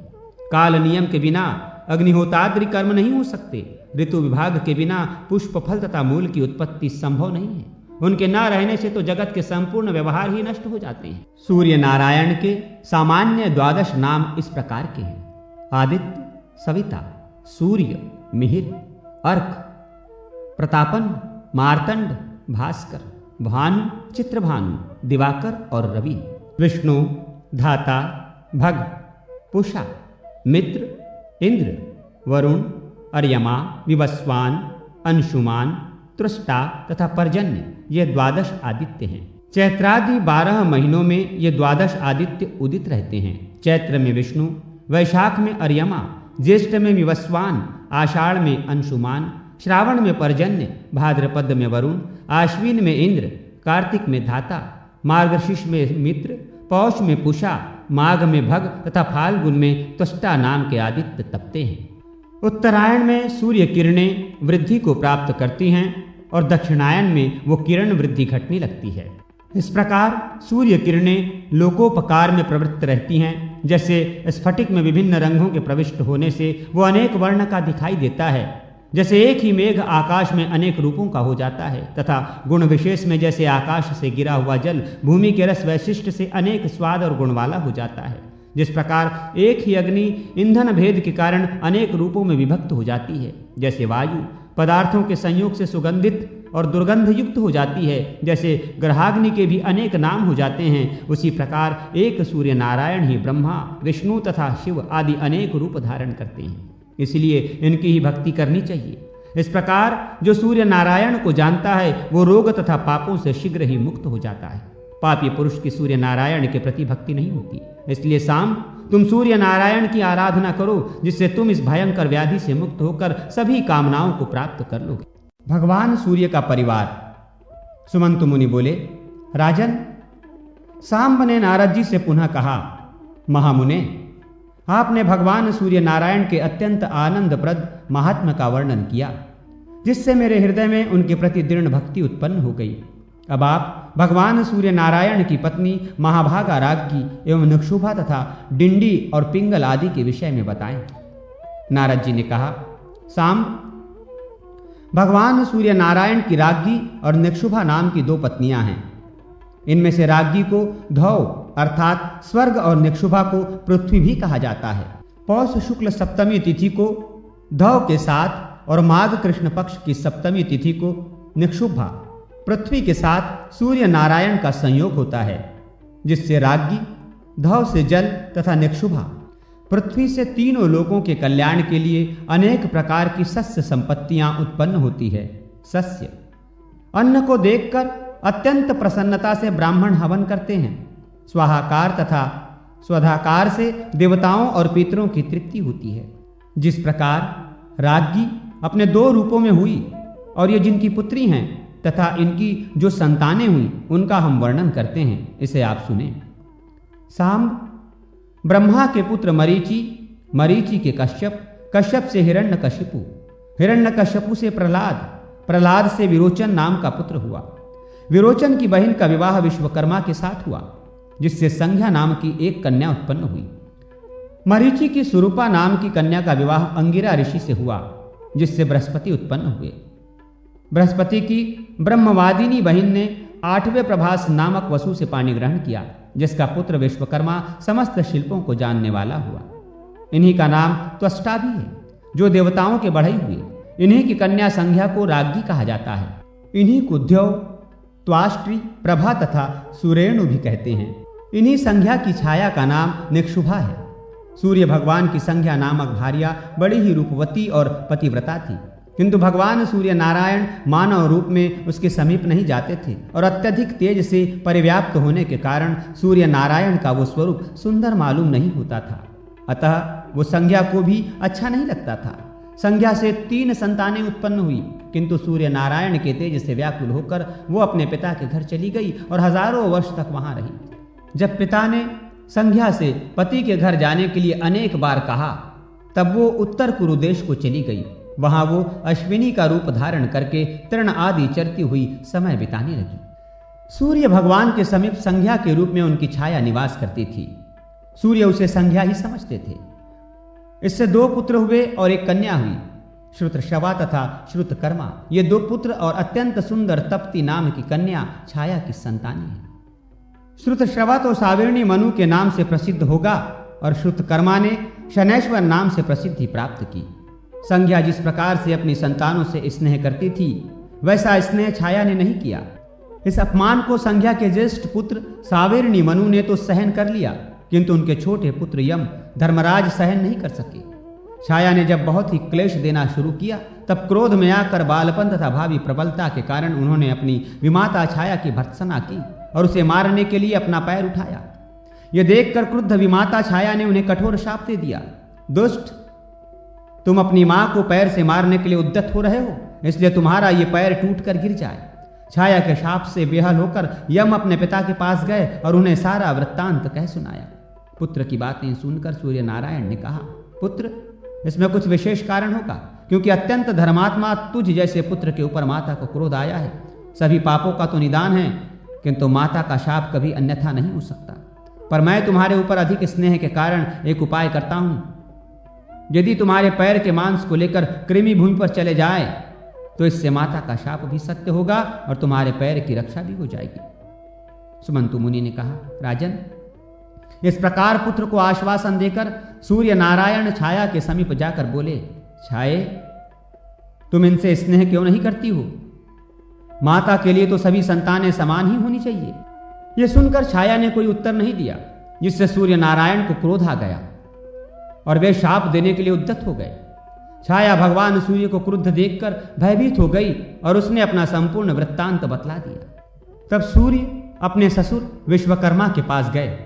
काल नियम के बिना अग्निहोत्रादि कर्म नहीं हो सकते। ऋतु विभाग के बिना पुष्प, फल तथा मूल की उत्पत्ति संभव नहीं है। उनके न रहने से तो जगत के संपूर्ण व्यवहार ही नष्ट हो जाते हैं। सूर्य नारायण के सामान्य 12 नाम इस प्रकार के हैं: आदित्य, सविता, सूर्य, मिहिर, अर्क, प्रतापन, मार्तंड, भास्कर, भानु, चित्रभानु, दिवाकर और रवि। विष्णु, धाता, भग, पुषा, मित्र, इंद्र, वरुण, अर्यमा, विवस्वान, अंशुमान, त्रष्टा तथा पर्जन्य, ये 12 आदित्य हैं। चैत्रादि 12 महीनों में ये 12 आदित्य उदित रहते हैं। चैत्र में विष्णु, वैशाख में अर्यमा, ज्येष्ठ में विवस्वान, आषाढ़ में अंशुमान, श्रावण में पर्जन्य, भाद्रपद में वरुण, आश्विन में इंद्र, कार्तिक में धाता, मार्गशीर्ष में मित्र, पौष में पुषा, माघ में भग तथा फाल्गुन में त्वष्टा नाम के आदित्य तपते हैं। उत्तरायण में सूर्य किरणें वृद्धि को प्राप्त करती हैं और दक्षिणायन में वो किरण वृद्धि घटने लगती है। इस प्रकार सूर्य किरणें लोकोपकार में प्रवृत्त रहती हैं। जैसे स्फटिक में विभिन्न रंगों के प्रविष्ट होने से वो अनेक वर्ण का दिखाई देता है, जैसे एक ही मेघ आकाश में अनेक रूपों का हो जाता है, तथा गुण विशेष में जैसे आकाश से गिरा हुआ जल भूमि के रस वैशिष्ट से अनेक स्वाद और गुण वाला हो जाता है। जिस प्रकार एक ही अग्नि ईंधन भेद के कारण अनेक रूपों में विभक्त हो जाती है, जैसे वायु पदार्थों के संयोग से सुगंधित और दुर्गंध युक्त हो जाती है, जैसे ग्रहाग्नि के भी अनेक नाम हो जाते हैं, उसी प्रकार एक सूर्य नारायण ही ब्रह्मा, विष्णु तथा शिव आदि अनेक रूप धारण करते हैं। इसलिए इनकी ही भक्ति करनी चाहिए। इस प्रकार जो सूर्य नारायण को जानता है वो रोग तथा पापों से शीघ्र ही मुक्त हो जाता है। पापी पुरुष की सूर्य नारायण के प्रति भक्ति नहीं होती। इसलिए शाम तुम सूर्य नारायण की आराधना करो, जिससे तुम इस भयंकर व्याधि से मुक्त होकर सभी कामनाओं को प्राप्त कर लोगे। भगवान सूर्य का परिवार। सुमंत मुनि बोले, राजन, सांब ने नारद जी से पुनः कहा, महामुने, आपने भगवान सूर्य नारायण के अत्यंत आनंदप्रद महात्म्य का वर्णन किया, जिससे मेरे हृदय में उनके प्रति दृढ़ भक्ति उत्पन्न हो गई। अब आप भगवान सूर्य नारायण की पत्नी महाभागा राज्ञी एवं निक्षुभा तथा डिंडी और पिंगल आदि के विषय में बताएं। नारद जी ने कहा, सांब, भगवान सूर्य नारायण की राज्ञी और निक्षुभा नाम की 2 पत्नियां हैं। इनमें से राज्ञी को धौ अर्थात स्वर्ग और निक्षुभा को पृथ्वी भी कहा जाता है। पौष शुक्ल सप्तमी तिथि को धौ के साथ और माघ कृष्ण पक्ष की सप्तमी तिथि को निक्षुभा पृथ्वी के साथ सूर्य नारायण का संयोग होता है, जिससे राज्ञी धौ से जल तथा निक्षुभा पृथ्वी से तीनों लोगों के कल्याण के लिए अनेक प्रकार की सस्य संपत्तियां उत्पन्न होती है। सस्य अन्न को देखकर अत्यंत प्रसन्नता से ब्राह्मण हवन करते हैं। स्वाहाकार तथा स्वधाकार से देवताओं और पितरों की तृप्ति होती है। जिस प्रकार राज्ञी अपने 2 रूपों में हुई और ये जिनकी पुत्री हैं तथा इनकी जो संतानें हुई उनका हम वर्णन करते हैं, इसे आप सुने। सांब, ब्रह्मा के पुत्र मरीचि, मरीचि के कश्यप, कश्यप से हिरण्यकशिपु, हिरण्यकशिपु से प्रहलाद, प्रहलाद से विरोचन नाम का पुत्र हुआ। विरोचन की बहन का विवाह विश्वकर्मा के साथ हुआ, जिससे संज्ञा नाम की एक कन्या उत्पन्न हुई। मरीचि की सुरूपा नाम की कन्या का विवाह अंगिरा ऋषि से हुआ, जिससे बृहस्पति उत्पन्न हुए। बृहस्पति की ब्रह्मवादिनी बहन ने 8वें प्रभास नामक वसु से पानी ग्रहण किया, जिसका पुत्र विश्वकर्मा समस्त शिल्पों को जानने वाला हुआ। इन्हीं का नाम त्वष्टा भी है, जो देवताओं के बढ़ई हुए। इन्हीं की कन्या संज्ञा को राज्ञी कहा जाता है। इन्हीं को द्यौ, त्वाष्ट्री, प्रभा तथा सुरेणु भी कहते हैं। इन्हीं संज्ञा की छाया का नाम निक्षुभा है। सूर्य भगवान की संज्ञा नामक भार्या बड़ी ही रूपवती और पतिव्रता थी, किंतु भगवान सूर्य नारायण मानव रूप में उसके समीप नहीं जाते थे और अत्यधिक तेज से परिव्याप्त होने के कारण सूर्य नारायण का वो स्वरूप सुंदर मालूम नहीं होता था। अतः वो संज्ञा को भी अच्छा नहीं लगता था। संज्ञा से 3 संतानें उत्पन्न हुई, किंतु सूर्य नारायण के तेज से व्याकुल होकर वो अपने पिता के घर चली गई और हजारों वर्ष तक वहां रही। जब पिता ने संज्ञा से पति के घर जाने के लिए अनेक बार कहा, तब वो उत्तर कुरु देश को चली गई। वहां वो अश्विनी का रूप धारण करके तृण आदि चरती हुई समय बिताने लगी। सूर्य भगवान के समीप संज्ञा के रूप में उनकी छाया निवास करती थी। सूर्य उसे संज्ञा ही समझते थे। इससे 2 पुत्र हुए और एक कन्या हुई, श्रुतश्रवा तथा श्रुतकर्मा। ये 2 पुत्र और अत्यंत सुंदर तप्ती नाम की कन्या छाया की संतानें हैं। श्रुतश्रवा तो सावर्णी मनु के नाम से प्रसिद्ध होगा और श्रुतकर्मा ने शनैश्वर नाम से प्रसिद्धि प्राप्त की। संज्ञा जिस प्रकार से अपनी संतानों से स्नेह करती थी, वैसा स्नेह छाया ने नहीं किया। इस अपमान को संज्ञा के ज्येष्ठ पुत्र सावर्णी मनु ने तो सहन कर लिया, किंतु उनके छोटे पुत्र यम धर्मराज सहन नहीं कर सके। छाया ने जब बहुत ही क्लेश देना शुरू किया, तब क्रोध में आकर बालपन तथा भावी प्रबलता के कारण उन्होंने अपनी विमाता छाया की भर्त्सना की और उसे मारने के लिए अपना पैर उठाया। यह देखकर क्रुद्ध विमाता छाया ने उन्हें कठोर शाप दे दिया। दुष्ट, तुम अपनी मां को पैर से मारने के लिए उद्यत हो रहे हो, इसलिए तुम्हारा ये पैर टूट कर गिर जाए। छाया के शाप से बेहाल होकर यम अपने पिता के पास गए और उन्हें सारा वृत्तांत कह सुनाया। पुत्र की बातें सुनकर सूर्य नारायण ने कहा, पुत्र, इसमें कुछ विशेष कारण होगा, क्योंकि अत्यंत धर्मात्मा तुझ जैसे पुत्र के ऊपर माता को क्रोध आया है। सभी पापों का तो निदान है, किंतु माता का शाप कभी अन्यथा नहीं हो सकता। पर मैं तुम्हारे ऊपर अधिक स्नेह के कारण एक उपाय करता हूं। यदि तुम्हारे पैर के मांस को लेकर कृमि भूमि पर चले जाए, तो इससे माता का शाप भी सत्य होगा और तुम्हारे पैर की रक्षा भी हो जाएगी। सुमंतु मुनि ने कहा, राजन, इस प्रकार पुत्र को आश्वासन देकर सूर्य नारायण छाया के समीप जाकर बोले, छाये, तुम इनसे स्नेह क्यों नहीं करती हो? माता के लिए तो सभी संतानें समान ही होनी चाहिए। यह सुनकर छाया ने कोई उत्तर नहीं दिया, जिससे सूर्य नारायण को क्रोध आ गया और वे शाप देने के लिए उद्यत हो गए। छाया भगवान सूर्य को क्रुद्ध देखकर भयभीत हो गई और उसने अपना संपूर्ण वृत्तांत बतला दिया। तब सूर्य अपने ससुर विश्वकर्मा के पास गए।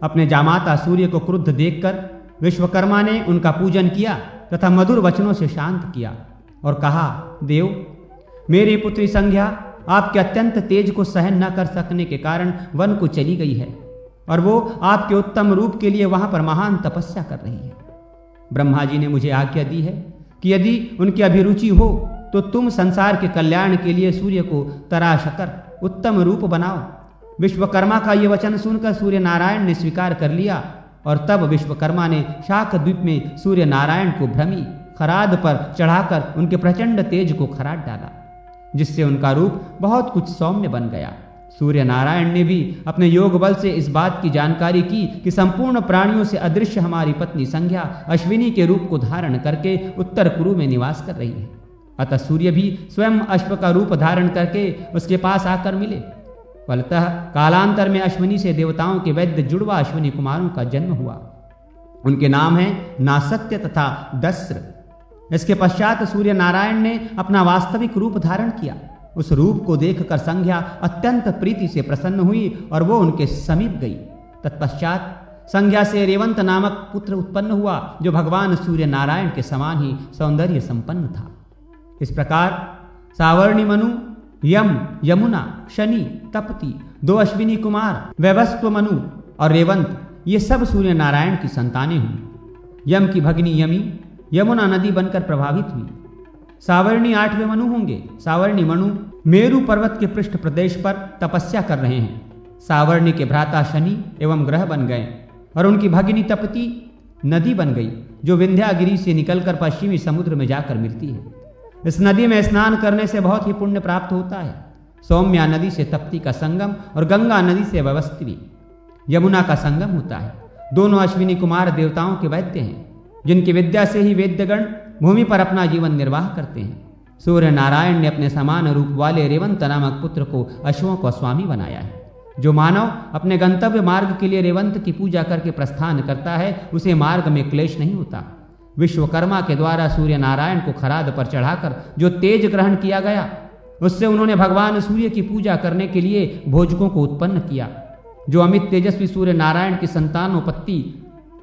अपने जामाता सूर्य को क्रुद्ध देखकर विश्वकर्मा ने उनका पूजन किया तथा मधुर वचनों से शांत किया और कहा, देव, मेरी पुत्री संज्ञा आपके अत्यंत तेज को सहन न कर सकने के कारण वन को चली गई है और वो आपके उत्तम रूप के लिए वहां पर महान तपस्या कर रही है। ब्रह्मा जी ने मुझे आज्ञा दी है कि यदि उनकी अभिरुचि हो तो तुम संसार के कल्याण के लिए सूर्य को तराश कर उत्तम रूप बनाओ। विश्वकर्मा का ये वचन सुनकर सूर्य नारायण ने स्वीकार कर लिया और तब विश्वकर्मा ने शाक द्वीप में सूर्य नारायण को भ्रमी खराद पर चढ़ाकर उनके प्रचंड तेज को खराद डाला, जिससे उनका रूप बहुत कुछ सौम्य बन गया। सूर्य नारायण ने भी अपने योग बल से इस बात की जानकारी की कि संपूर्ण प्राणियों से अदृश्य हमारी पत्नी संज्ञा अश्विनी के रूप को धारण करके उत्तर कुरु में निवास कर रही है। अतः सूर्य भी स्वयं अश्व का रूप धारण करके उसके पास आकर मिले। फलतः कालांतर में अश्विनी से देवताओं के वैद्य जुड़वा अश्विनी कुमारों का जन्म हुआ। उनके नाम हैं नासत्य तथा दस्र। इसके पश्चात सूर्य नारायण ने अपना वास्तविक रूप धारण किया। उस रूप को देखकर संज्ञा अत्यंत प्रीति से प्रसन्न हुई और वो उनके समीप गई। तत्पश्चात संज्ञा से रेवंत नामक पुत्र उत्पन्न हुआ, जो भगवान सूर्य नारायण के समान ही सौंदर्य संपन्न था। इस प्रकार सावर्णी मनु, यम, यमुना, शनि, तपति, 2 अश्विनी कुमार, वैवस्व मनु और रेवंत, ये सब सूर्य नारायण की संतानें हुई। यम की भगिनी यमी यमुना नदी बनकर प्रभावित हुई। सावर्णी 8वें मनु होंगे। सावर्णी मनु मेरु पर्वत के पृष्ठ प्रदेश पर तपस्या कर रहे हैं। सावर्णी के भ्राता शनि एवं ग्रह बन गए और उनकी भगिनी तपति नदी बन गई, जो विंध्यागिरी से निकलकर पश्चिमी समुद्र में जाकर मिलती है। इस नदी में स्नान करने से बहुत ही पुण्य प्राप्त होता है। सौम्या नदी से तप्ती का संगम और गंगा नदी से व्यवस्थिवी यमुना का संगम होता है। दोनों अश्विनी कुमार देवताओं के वैद्य हैं, जिनकी विद्या से ही वेद्यगण भूमि पर अपना जीवन निर्वाह करते हैं। सूर्य नारायण ने अपने समान रूप वाले रेवंत नामक पुत्र को अश्वों का स्वामी बनाया है। जो मानव अपने गंतव्य मार्ग के लिए रेवंत की पूजा करके प्रस्थान करता है, उसे मार्ग में क्लेश नहीं होता। विश्वकर्मा के द्वारा सूर्य नारायण को खराद पर चढ़ाकर जो तेज ग्रहण किया गया, उससे उन्होंने भगवान सूर्य की पूजा करने के लिए भोजकों को उत्पन्न किया। जो अमित तेजस्वी सूर्य नारायण की संतानोपत्ति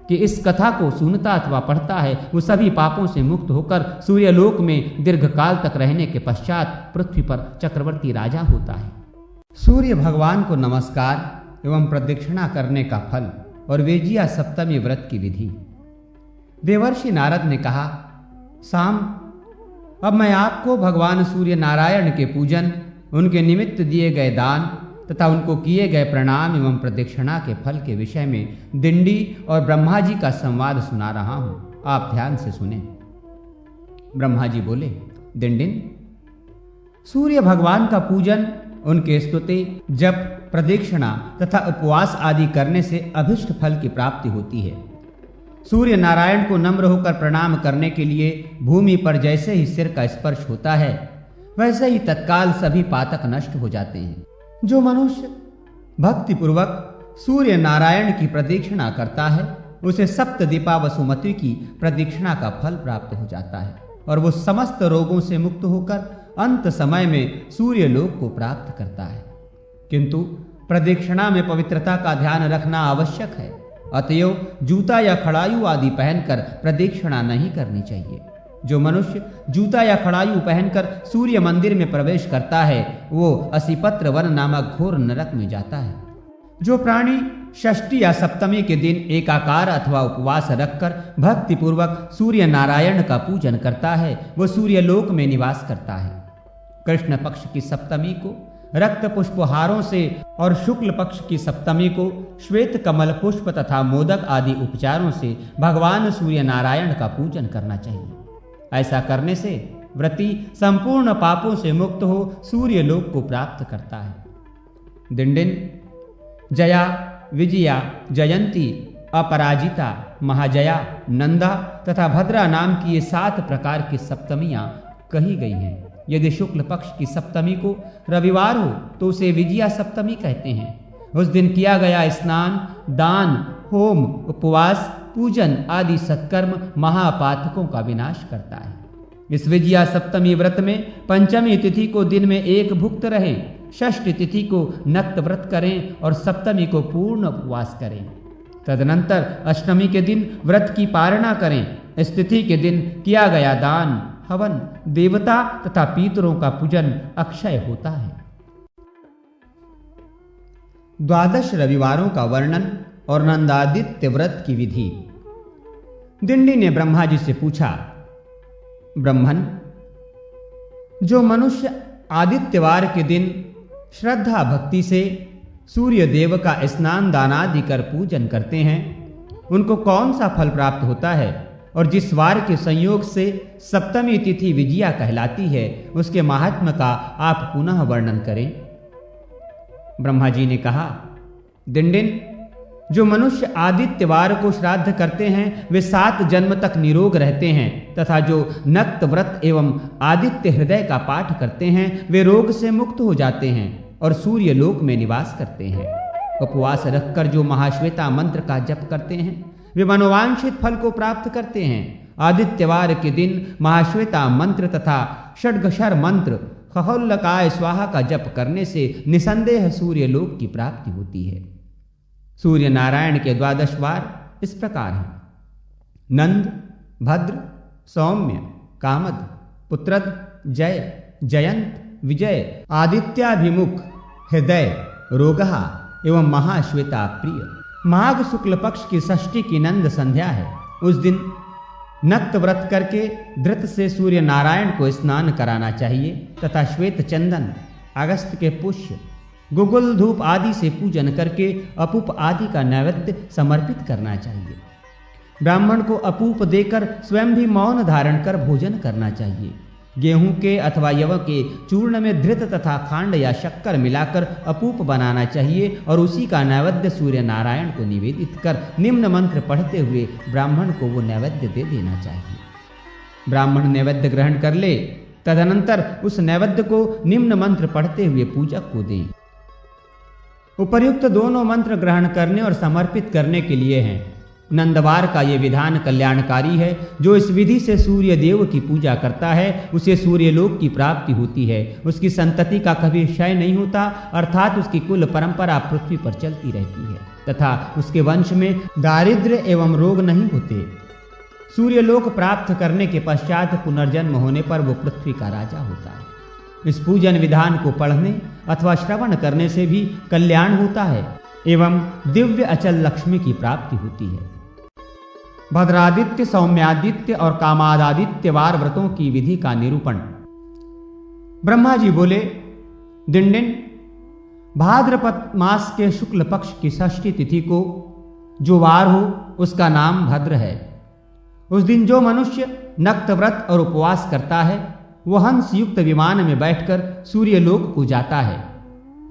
कि इस कथा को सुनता अथवा पढ़ता है वो सभी पापों से मुक्त होकर सूर्यलोक में दीर्घकाल तक रहने के पश्चात पृथ्वी पर चक्रवर्ती राजा होता है। सूर्य भगवान को नमस्कार एवं प्रदक्षिणा करने का फल और विजया सप्तमी व्रत की विधि। देवर्षि नारद ने कहा, साम, अब मैं आपको भगवान सूर्य नारायण के पूजन, उनके निमित्त दिए गए दान तथा उनको किए गए प्रणाम एवं प्रदक्षिणा के फल के विषय में दिंडी और ब्रह्मा जी का संवाद सुना रहा हूं, आप ध्यान से सुने। ब्रह्मा जी बोले, दिंडिन, सूर्य भगवान का पूजन, उनके स्तुति, जप, प्रदक्षिणा तथा उपवास आदि करने से अभिष्ट फल की प्राप्ति होती है। सूर्य नारायण को नम्र होकर प्रणाम करने के लिए भूमि पर जैसे ही सिर का स्पर्श होता है वैसे ही तत्काल सभी पातक नष्ट हो जाते हैं। जो मनुष्य भक्ति पूर्वक सूर्य नारायण की प्रदक्षिणा करता है उसे सप्तदीपा वसुमती की प्रदक्षिणा का फल प्राप्त हो जाता है और वो समस्त रोगों से मुक्त होकर अंत समय में सूर्य लोक को प्राप्त करता है। किंतु प्रदक्षिणा में पवित्रता का ध्यान रखना आवश्यक है, अतएव जूता या खड़ायू आदि पहनकर प्रदक्षिणा नहीं करनी चाहिए। जो मनुष्य जूता या खड़ायू पहनकर सूर्य मंदिर में प्रवेश करता है वो असिपत्र वन नामक घोर नरक में जाता है। जो प्राणी षष्ठी या सप्तमी के दिन एकाकार अथवा उपवास रखकर भक्ति पूर्वक सूर्य नारायण का पूजन करता है वो सूर्यलोक में निवास करता है। कृष्ण पक्ष की सप्तमी को रक्त पुष्पहारों से और शुक्ल पक्ष की सप्तमी को श्वेत कमल पुष्प तथा मोदक आदि उपचारों से भगवान सूर्य नारायण का पूजन करना चाहिए। ऐसा करने से व्रती संपूर्ण पापों से मुक्त हो सूर्य लोक को प्राप्त करता है। दिंडिन, जया, विजया, जयंती, अपराजिता, महाजया, नंदा तथा भद्रा नाम की ये 7 प्रकार की सप्तमियां कही गई हैं। यदि शुक्ल पक्ष की सप्तमी को रविवार हो तो उसे विजया सप्तमी कहते हैं। उस दिन किया गया स्नान, दान, होम, उपवास, पूजन आदि सत्कर्म महापातकों का विनाश करता है। इस विजया सप्तमी व्रत में पंचमी तिथि को दिन में एक भुक्त रहें, षष्ठी तिथि को नक्त व्रत करें और सप्तमी को पूर्ण उपवास करें। तदनंतर अष्टमी के दिन व्रत की पारणा करें। इस तिथि के दिन किया गया दान, हवन, देवता तथा पितरों का पूजन अक्षय होता है। 12 रविवारों का वर्णन और नंदादित्य व्रत की विधि। दिंडी ने ब्रह्मा जी से पूछा, ब्रह्मन, जो मनुष्य आदित्यवार के दिन श्रद्धा भक्ति से सूर्य देव का स्नान दान आदि कर पूजन करते हैं उनको कौन सा फल प्राप्त होता है और जिस वार के संयोग से सप्तमी तिथि विजया कहलाती है उसके महात्म्य का आप पुनः वर्णन करें। ब्रह्मा जी ने कहा, दिंडिन, जो मनुष्य आदित्यवार को श्राद्ध करते हैं वे 7 जन्म तक निरोग रहते हैं तथा जो नक्त व्रत एवं आदित्य हृदय का पाठ करते हैं वे रोग से मुक्त हो जाते हैं और सूर्य लोक में निवास करते हैं। उपवास रखकर जो महाश्वेता मंत्र का जप करते हैं वे मनोवांछित फल को प्राप्त करते हैं। आदित्यवार के दिन महाश्वेता मंत्र तथा षड्घशर मंत्र खहोल्लकाय स्वाहा का जप करने से निसंदेह सूर्य लोक की प्राप्ति होती है। सूर्य नारायण के 12 वार इस प्रकार हैं: नंद, भद्र, सौम्य, कामद, पुत्रद, जय, जयंत, विजय, आदित्याभिमुख, हृदय, रोगहा एवं महाश्वेता प्रिय। माघ शुक्ल पक्ष की षष्ठी की नंद संध्या है। उस दिन नक्त व्रत करके धृत से सूर्य नारायण को स्नान कराना चाहिए तथा श्वेत चंदन, अगस्त के पुष्य, गुगुल धूप आदि से पूजन करके अपूप आदि का नैवेद्य समर्पित करना चाहिए। ब्राह्मण को अपूप देकर स्वयं भी मौन धारण कर भोजन करना चाहिए। गेहूं के अथवा यव के चूर्ण में धृत तथा खांड या शक्कर मिलाकर अपूप बनाना चाहिए और उसी का नैवेद्य सूर्य नारायण को निवेदित कर निम्न मंत्र पढ़ते हुए ब्राह्मण को वो नैवेद्य दे देना चाहिए। ब्राह्मण नैवेद्य ग्रहण कर ले, तदनंतर उस नैवेद्य को निम्न मंत्र पढ़ते हुए पूजक को दें। उपर्युक्त दोनों मंत्र ग्रहण करने और समर्पित करने के लिए हैं। नंदवार का ये विधान कल्याणकारी है। जो इस विधि से सूर्य देव की पूजा करता है उसे सूर्यलोक की प्राप्ति होती है। उसकी संतति का कभी क्षय नहीं होता, अर्थात उसकी कुल परंपरा पृथ्वी पर चलती रहती है तथा उसके वंश में दारिद्र्य एवं रोग नहीं होते। सूर्यलोक प्राप्त करने के पश्चात पुनर्जन्म होने पर वो पृथ्वी का राजा होता है। इस पूजन विधान को पढ़ने अथवा श्रवण करने से भी कल्याण होता है एवं दिव्य अचल लक्ष्मी की प्राप्ति होती है। भद्रादित्य, सौम्यादित्य और कामादादित्य वार व्रतों की विधि का निरूपण। ब्रह्मा जी बोले, दिनदिन भाद्रपद मास के शुक्ल पक्ष की षष्ठी तिथि को जो वार हो उसका नाम भद्र है। उस दिन जो मनुष्य नक्त व्रत और उपवास करता है वो हंस युक्त विमान में बैठकर सूर्यलोक को जाता है।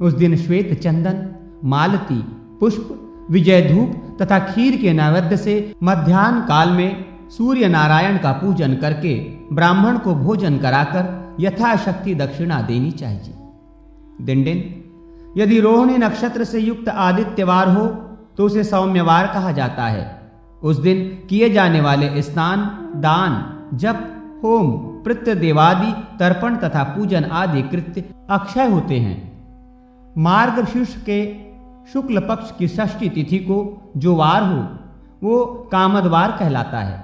उस दिन श्वेत चंदन, मालती, पुष्प, विजय धूप तथा खीर के नैवेद्य से मध्याह्न काल में सूर्य नारायण का पूजन करके ब्राह्मण को भोजन कराकर यथाशक्ति दक्षिणा देनी चाहिए। दिनदिन यदि रोहिणी नक्षत्र से युक्त आदित्यवार हो तो उसे सौम्यवार कहा जाता है। उस दिन किए जाने वाले स्नान, दान, जप, होम, प्रत्य देवादि, तर्पण तथा पूजन आदि कृत्य अक्षय होते हैं। मार्गशीर्ष के शुक्ल पक्ष की षष्ठी तिथि को जो वार हो वो कामदवार कहलाता है।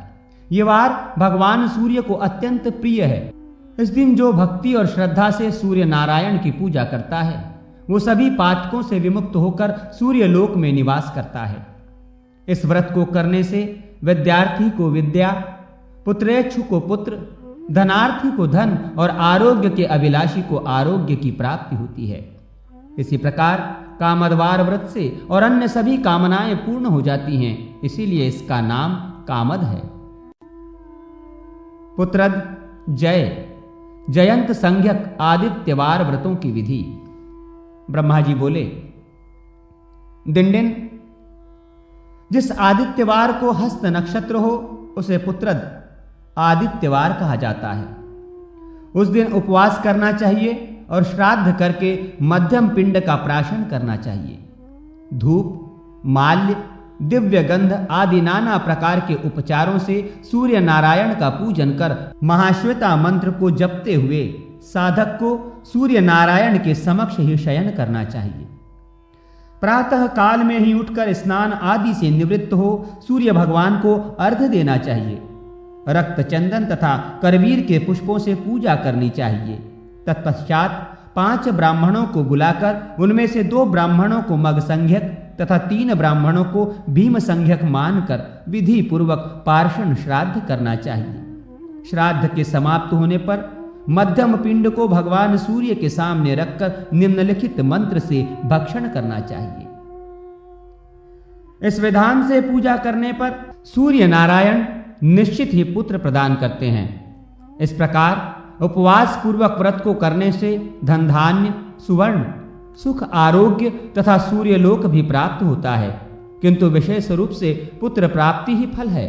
ये वार भगवान सूर्य को अत्यंत प्रिय है। इस दिन जो भक्ति और श्रद्धा से सूर्य नारायण की पूजा करता है वो सभी पातकों से विमुक्त होकर सूर्यलोक में निवास करता है। इस व्रत को करने से विद्यार्थी को विद्या, पुत्रेच्छु को पुत्र, धनार्थी को धन और आरोग्य के अभिलाषी को आरोग्य की प्राप्ति होती है। इसी प्रकार कामदवार व्रत से और अन्य सभी कामनाएं पूर्ण हो जाती हैं, इसीलिए इसका नाम कामद है। पुत्रद, जय, जयंत संज्ञक आदित्यवार व्रतों की विधि। ब्रह्मा जी बोले, दिनदिन जिस आदित्यवार को हस्त नक्षत्र हो उसे पुत्रद आदित्यवार कहा जाता है। उस दिन उपवास करना चाहिए और श्राद्ध करके मध्यम पिंड का प्राशन करना चाहिए। धूप, माल्य, दिव्य गंध आदि नाना प्रकार के उपचारों से सूर्य नारायण का पूजन कर महाश्वेता मंत्र को जपते हुए साधक को सूर्य नारायण के समक्ष ही शयन करना चाहिए। प्रातः काल में ही उठकर स्नान आदि से निवृत्त हो सूर्य भगवान को अर्घ्य देना चाहिए। रक्त चंदन तथा करवीर के पुष्पों से पूजा करनी चाहिए। तत्पश्चात 5 ब्राह्मणों को बुलाकर उनमें से 2 ब्राह्मणों को मग संज्ञक तथा 3 ब्राह्मणों को भीम संज्ञक मानकर विधि पूर्वक पार्षण श्राद्ध करना चाहिए। श्राद्ध के समाप्त होने पर मध्यम पिंड को भगवान सूर्य के सामने रखकर निम्नलिखित मंत्र से भक्षण करना चाहिए। इस विधान से पूजा करने पर सूर्य नारायण निश्चित ही पुत्र प्रदान करते हैं। इस प्रकार उपवास पूर्वक व्रत को करने से धन धान्य, सुवर्ण, सुख, आरोग्य तथा सूर्यलोक भी प्राप्त होता है, किंतु विशेष रूप से पुत्र प्राप्ति ही फल है।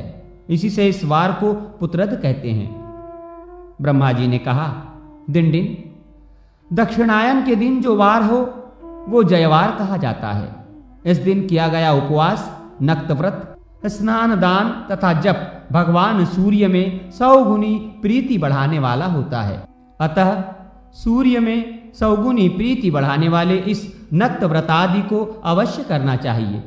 इसी से इस वार को पुत्रद कहते हैं। ब्रह्मा जी ने कहा, दिनदिन दक्षिणायन के दिन जो वार हो वो जयवार कहा जाता है। इस दिन किया गया उपवास, नक्त व्रत, स्नान, दान तथा जप भगवान सूर्य में 100 गुनी प्रीति बढ़ाने वाला होता है। अतः सूर्य में 100 गुनी प्रीति बढ़ाने वाले इस नक्त व्रतादि को अवश्य करना चाहिए।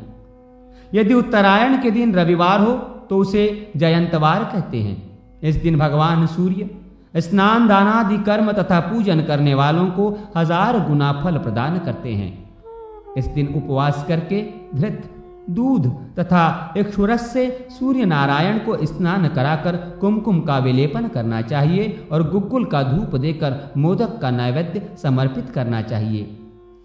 यदि उत्तरायण के दिन रविवार हो तो उसे जयंतवार कहते हैं। इस दिन भगवान सूर्य स्नान, दानादि कर्म तथा पूजन करने वालों को 1000 गुना फल प्रदान करते हैं। इस दिन उपवास करके घृत, दूध तथा इक्षुरस से सूर्य नारायण को स्नान कराकर कुमकुम का विलेपन करना चाहिए और गुग्गुल का धूप देकर मोदक का नैवेद्य समर्पित करना चाहिए।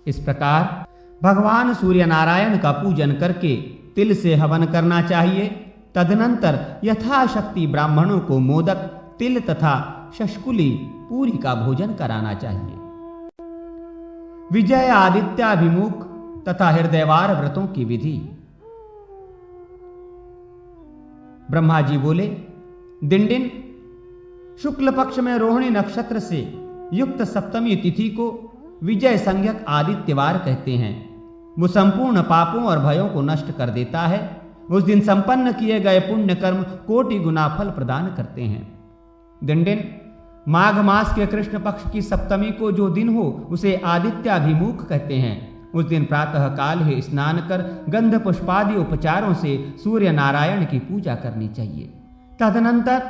इस प्रकार भगवान सूर्य नारायण का पूजन करके तिल से हवन करना चाहिए। तदनंतर यथाशक्ति ब्राह्मणों को मोदक, तिल तथा शशकुली पूरी का भोजन कराना चाहिए। विजय आदित्याभिमुख तथा हृदयवार व्रतों की विधि। ब्रह्मा जी बोले, दिनदिन शुक्ल पक्ष में रोहिणी नक्षत्र से युक्त सप्तमी तिथि को विजय संज्ञक आदित्यवार कहते हैं। वो संपूर्ण पापों और भयों को नष्ट कर देता है। उस दिन संपन्न किए गए पुण्य कर्म कोटि गुना फल प्रदान करते हैं। दिन माघ मास के कृष्ण पक्ष की सप्तमी को जो दिन हो उसे आदित्याभिमुख कहते हैं। उस दिन प्रातः काल ही स्नान कर गंध पुष्पादि उपचारों से सूर्य नारायण की पूजा करनी चाहिए। तदनंतर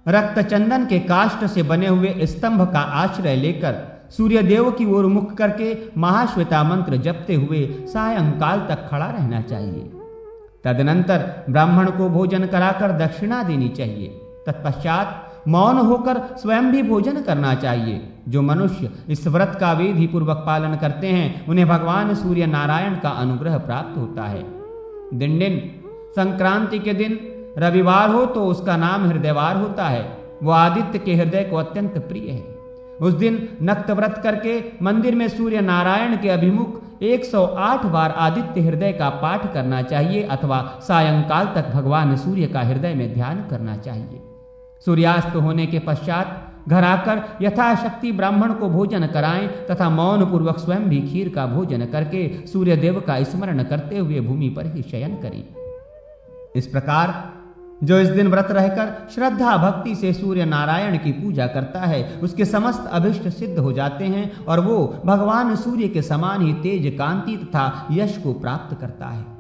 रक्त चंदन के काष्ठ से बने हुए स्तंभ का आश्रय लेकर सूर्य देव की ओर मुख करके महाश्वेता मंत्र जपते हुए सायंकाल तक खड़ा रहना चाहिए। तदनंतर ब्राह्मण को भोजन कराकर दक्षिणा देनी चाहिए। तत्पश्चात मौन होकर स्वयं भी भोजन करना चाहिए। जो मनुष्य इस व्रत का विधि पूर्वक पालन करते हैं उन्हें भगवान सूर्य नारायण का अनुग्रह प्राप्त होता है। दिन संक्रांति के दिन रविवार हो तो उसका नाम हृदयवार होता है। वह आदित्य के हृदय को अत्यंत प्रिय है। उस दिन नक्त व्रत करके मंदिर में सूर्य नारायण के अभिमुख 108 बार आदित्य हृदय का पाठ करना चाहिए अथवा सायंकाल तक भगवान सूर्य का हृदय में ध्यान करना चाहिए। सूर्यास्त होने के पश्चात घर आकर यथाशक्ति ब्राह्मण को भोजन कराएं तथा मौन पूर्वक स्वयं भी खीर का भोजन करके सूर्य देव का स्मरण करते हुए भूमि पर ही शयन करें। इस प्रकार जो इस दिन व्रत रहकर श्रद्धा भक्ति से सूर्य नारायण की पूजा करता है उसके समस्त अभिष्ट सिद्ध हो जाते हैं और वो भगवान सूर्य के समान ही तेज कांति तथा यश को प्राप्त करता है।